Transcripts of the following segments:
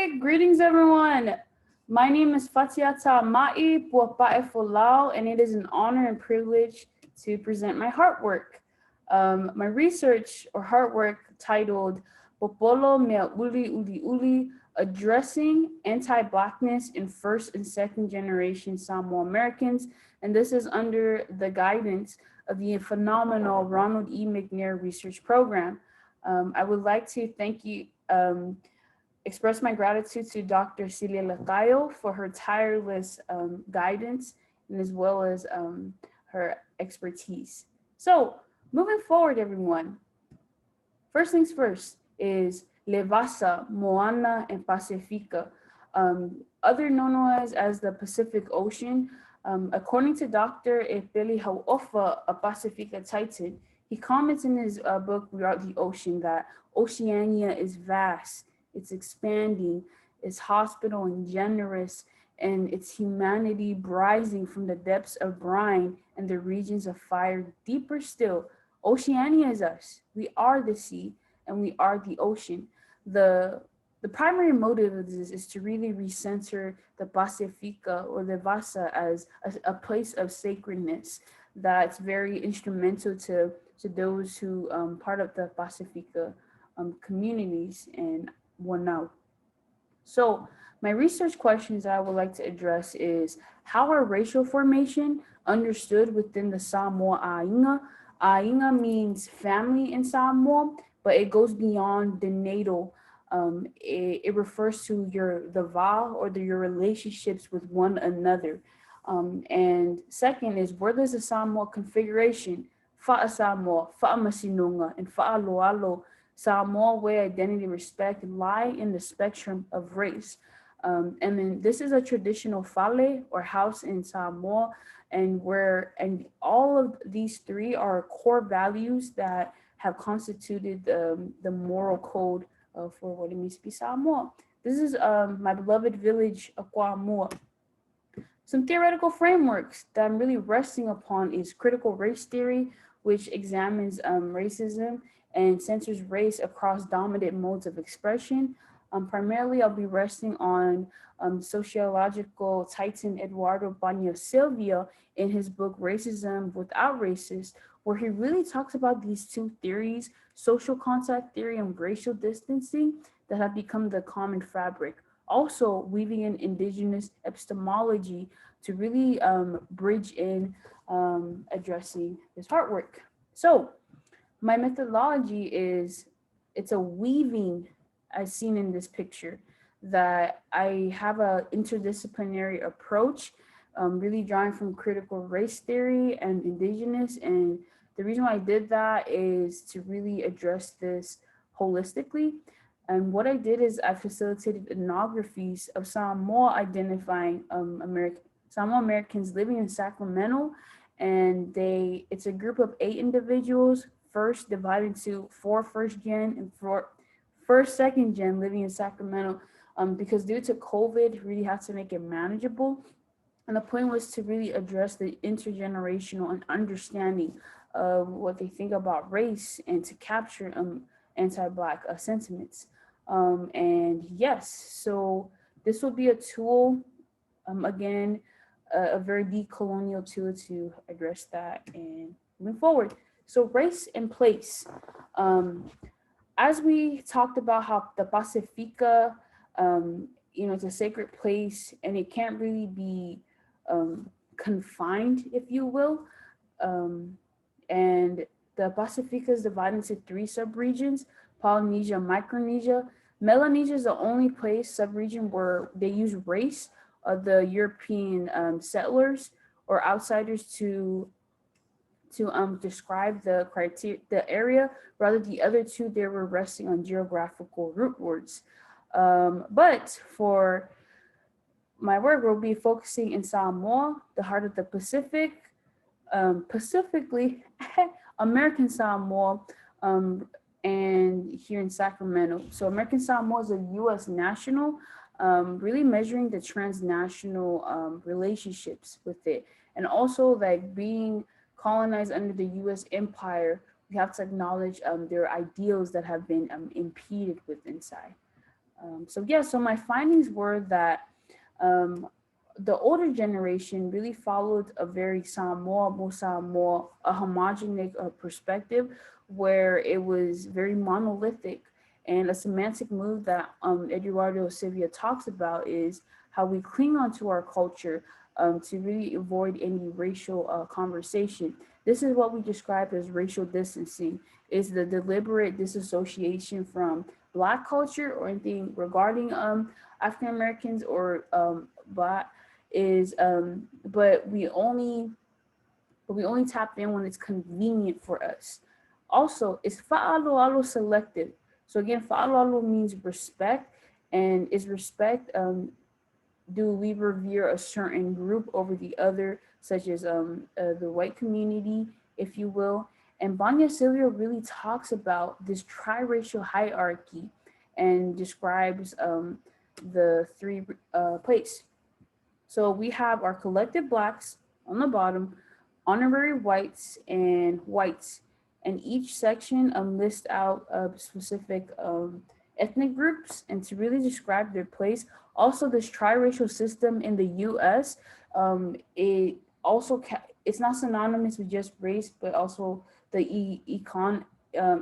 Okay, greetings everyone. My name is Fatiata Mai Puapae Folau, and it is an honor and privilege to present my heartwork. My research or heartwork titled Popolo, Meauli, Uliuli, Addressing Anti-Blackness in First and Second Generation Samoan Americans, and this is under the guidance of the phenomenal Ronald McNair Research Program. I would like to thank you express my gratitude to Dr. Celia Lacayo for her tireless guidance and as well as her expertise. So moving forward, everyone, first things first is Levasa, Moana, and Pacifica, other known as the Pacific Ocean. According to Dr. Epeli Hauofa, a Pacifica Titan, he comments in his book, Throughout the Ocean, that Oceania is vast, it's expanding, it's hospitable and generous, and its humanity rising from the depths of brine and the regions of fire. Deeper still, Oceania is us. We are the sea and we are the ocean. The primary motive of this is to really recenter the Pacifica or the Vasa as a place of sacredness that's very instrumental to those who part of the Pacifica communities and whatnot. So my research questions that I would like to address is how are racial formation understood within the Samoa Ainga? Ainga means family in Samoa, but it goes beyond the natal. It refers to the va or your relationships with one another. And second is where there's a Samoa configuration, fa'a Samoa, fa'a masinunga, and fa'a loalo, Samoa way identity respect lie in the spectrum of race. And then this is a traditional fale or house in Samoa, and all of these three are core values that have constituted the moral code for what it means to be Samoa. This is my beloved village of Kuamua. Some theoretical frameworks that I'm really resting upon is critical race theory, which examines racism and censors race across dominant modes of expression. Primarily, I'll be resting on sociological titan Eduardo Banya Silvia in his book Racism Without Racist, where he really talks about these two theories, social contact theory and racial distancing, that have become the common fabric. Also, weaving in indigenous epistemology to really bridge in addressing this artwork. So, my methodology is it's a weaving as seen in this picture, that I have an interdisciplinary approach, really drawing from critical race theory and indigenous. And the reason why I did that is to really address this holistically. And what I did is I facilitated ethnographies of Samoa identifying Samoa Americans living in Sacramento. And it's a group of 8 individuals, first divided into 4 first gen and 4 first second gen living in Sacramento, because due to COVID, really had to make it manageable. And the point was to really address the intergenerational and understanding of what they think about race and to capture anti-Black sentiments. And yes, so this will be a tool, again, a very decolonial tool to address that and moving forward. So race and place. As we talked about how the Pacifica, it's a sacred place and it can't really be confined, if you will. And the Pacifica is divided into 3 subregions: Polynesia, Micronesia. Melanesia is the only place, subregion, where they use race of the European settlers or outsiders to describe the criteria, the area. Rather, the other 2, they were resting on geographical root words. But for my work, we'll be focusing in Samoa, the heart of the Pacific, specifically American Samoa, and here in Sacramento. So American Samoa is a U.S. national, really measuring the transnational relationships with it. And also like being colonized under the U.S. empire, we have to acknowledge their ideals that have been impeded with inside. So my findings were that um, the older generation really followed a very Samoa, a homogenous perspective where it was very monolithic. And a semantic move that Eduardo Silvia talks about is how we cling onto our culture to really avoid any racial conversation. This is what we describe as racial distancing, is the deliberate disassociation from Black culture or anything regarding African Americans or Black is but we only tap in when it's convenient for us. Also, it's fa'aloalo selective. So again, fa'aloalo means respect, and is respect do we revere a certain group over the other, such as the white community, if you will. And Banya Silvio really talks about this triracial hierarchy and describes the three places. So we have our collective blacks on the bottom, honorary whites, and each section lists out specific ethnic groups and to really describe their place. Also, this triracial system in the U.S. It also it's not synonymous with just race, but also the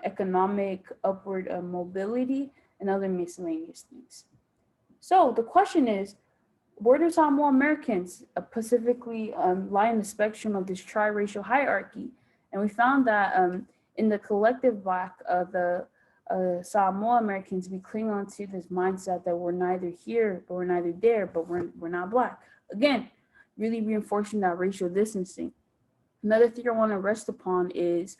economic upward mobility and other miscellaneous things. So the question is, where do Samoan Americans specifically lie in the spectrum of this triracial hierarchy? And we found that in the collective Black, the Samoan Americans, we cling on to this mindset that we're neither here, but we're neither there, but we're not Black. Again, really reinforcing that racial distancing. Another thing I want to rest upon is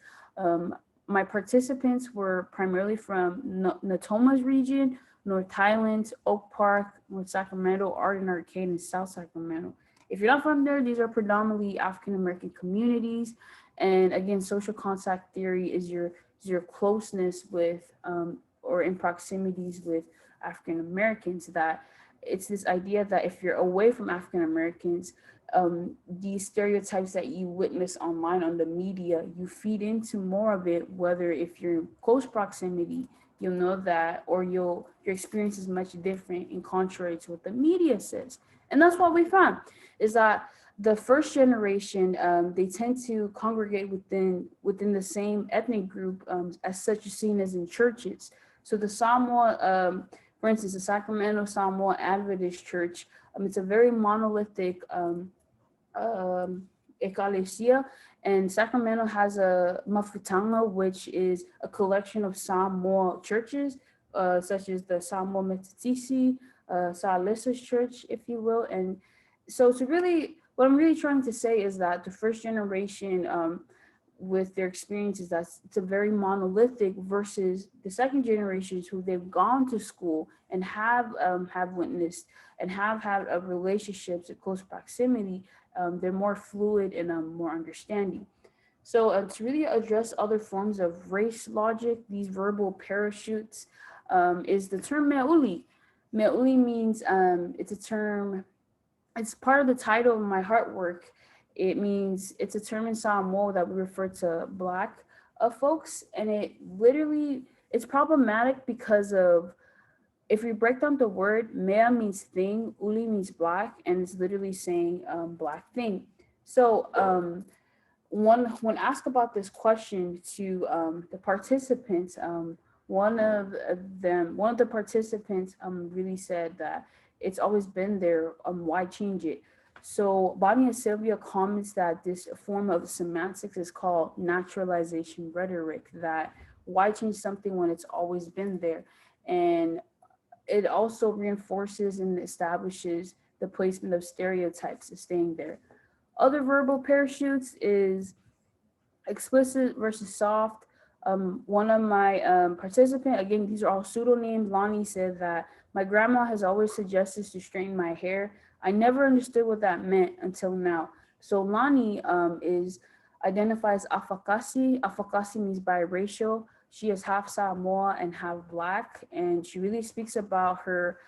my participants were primarily from Natoma's region, North Highlands, Oak Park, North Sacramento, Arden Arcade, and South Sacramento. If you're not from there, these are predominantly African American communities. And again, social contact theory is your closeness with or in proximities with African Americans. That it's this idea that if you're away from African Americans, these stereotypes that you witness online on the media, you feed into more of it, whether if you're in close proximity, you'll know that, or your experience is much different and contrary to what the media says. And that's what we found, is that the first generation, they tend to congregate within the same ethnic group, as such as seen as in churches. So the Samoa, for instance, the Sacramento Samoa Adventist Church, it's a very monolithic ecclesia, and Sacramento has a mafutanga, which is a collection of Samoa churches, such as the Samoa Metatisi, Salisa's church, if you will. And so what I'm really trying to say is that the first generation, with their experiences, it's a very monolithic, versus the second generations who they've gone to school and have witnessed and have had relationships at close proximity. They're more fluid and more understanding. So to really address other forms of race logic, these verbal parachutes, is the term Meauli. Meauli means it's a term. It's part of the title of my artwork. It means it's a term in Samoa that we refer to Black folks, and it's problematic because of, if we break down the word, mea means thing, uli means Black, and it's literally saying Black thing. So when asked about this question to the participants, one of the participants really said that it's always been there. Why change it? So Bonnie and Sylvia comments that this form of semantics is called naturalization rhetoric. That why change something when it's always been there? And it also reinforces and establishes the placement of stereotypes as staying there. Other verbal parachutes is explicit versus soft. One of my participants, again, these are all pseudonyms. Lonnie said that my grandma has always suggested to straighten my hair. I never understood what that meant until now. So Lonnie identifies Afakasi. Afakasi means biracial. She is half Samoa and half Black, and she really speaks about her,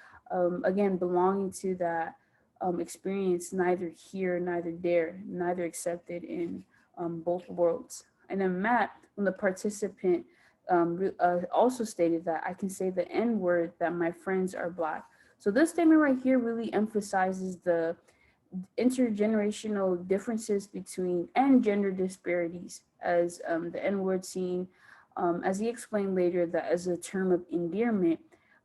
again, belonging to that experience, neither here, neither there, neither accepted in both worlds. And then Matt, when the participant also stated that I can say the N word, that my friends are Black. So this statement right here really emphasizes the intergenerational differences between and gender disparities, as the N word seen, as he explained later, that as a term of endearment,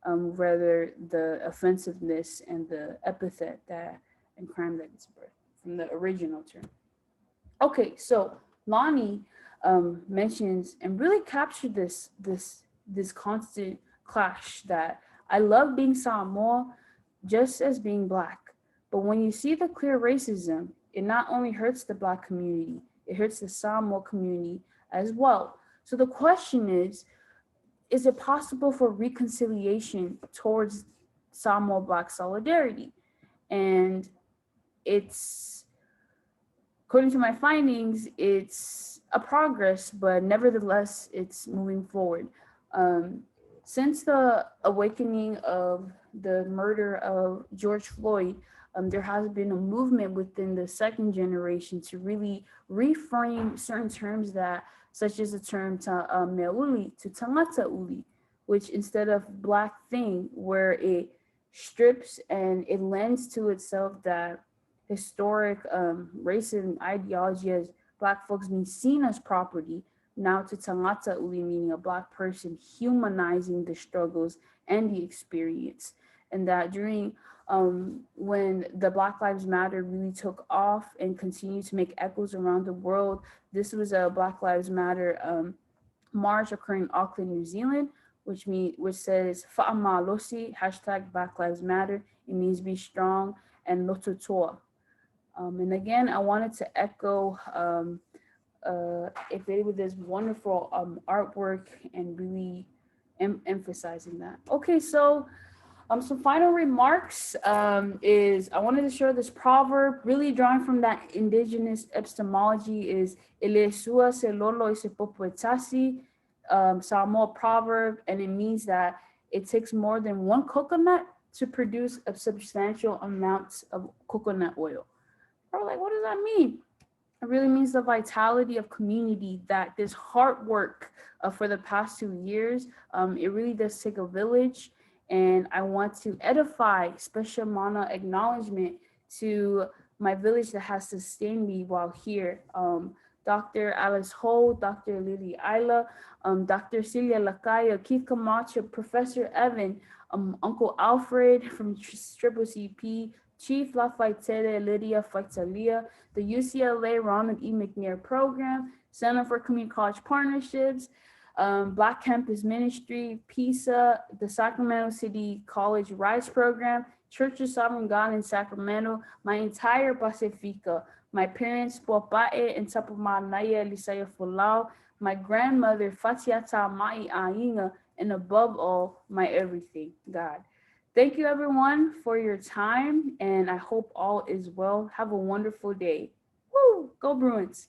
rather the offensiveness and the epithet that and crime that it's birthed from the original term. Okay, so Lonnie mentions and really captured this constant clash that I love being Samoa just as being Black. But when you see the clear racism, it not only hurts the Black community, it hurts the Samoa community as well. So the question is it possible for reconciliation towards Samoa Black solidarity? And it's, according to my findings, it's a progress, but nevertheless, it's moving forward. Since the awakening of the murder of George Floyd, there has been a movement within the second generation to really reframe certain terms that, such as the term Meauli to tangata uli, which instead of Black thing, where it strips and it lends to itself that historic racism ideology as Black folks being seen as property, now to tangata uli, meaning a Black person humanizing the struggles and the experience. And that during when the Black Lives Matter really took off and continued to make echoes around the world, this was a Black Lives Matter march occurring in Auckland, New Zealand, which says Fa'amalosi, hashtag Black Lives Matter. It means be strong, and Lototoa. And again, I wanted to echo if with this wonderful artwork and really emphasizing that. Okay, so some final remarks is I wanted to share this proverb, really drawing from that indigenous epistemology, is Ele sua se lolo se popoetasi, Samoa proverb, and it means that it takes more than one coconut to produce a substantial amount of coconut oil. Or like, what does that mean? It really means the vitality of community, that this hard work for the past 2 years, it really does take a village. And I want to edify special mana acknowledgement to my village that has sustained me while here. Dr. Alice Ho, Dr. Lily Isla, Dr. Celia Lakaya, Keith Camacho, Professor Evan, Uncle Alfred from Triple CP, Chief Lafayette Lydia Faitalia, the UCLA Ronald E. McNair Program, Center for Community College Partnerships, Black Campus Ministry, PISA, the Sacramento City College RISE Program, Church of Sovereign God in Sacramento, my entire Pacifica, my parents, Popae and Tapamanaya Lisaya Folau, my grandmother, Fatiata Mai Ainga, and above all, my everything, God. Thank you everyone for your time, and I hope all is well. Have a wonderful day. Woo! Go Bruins!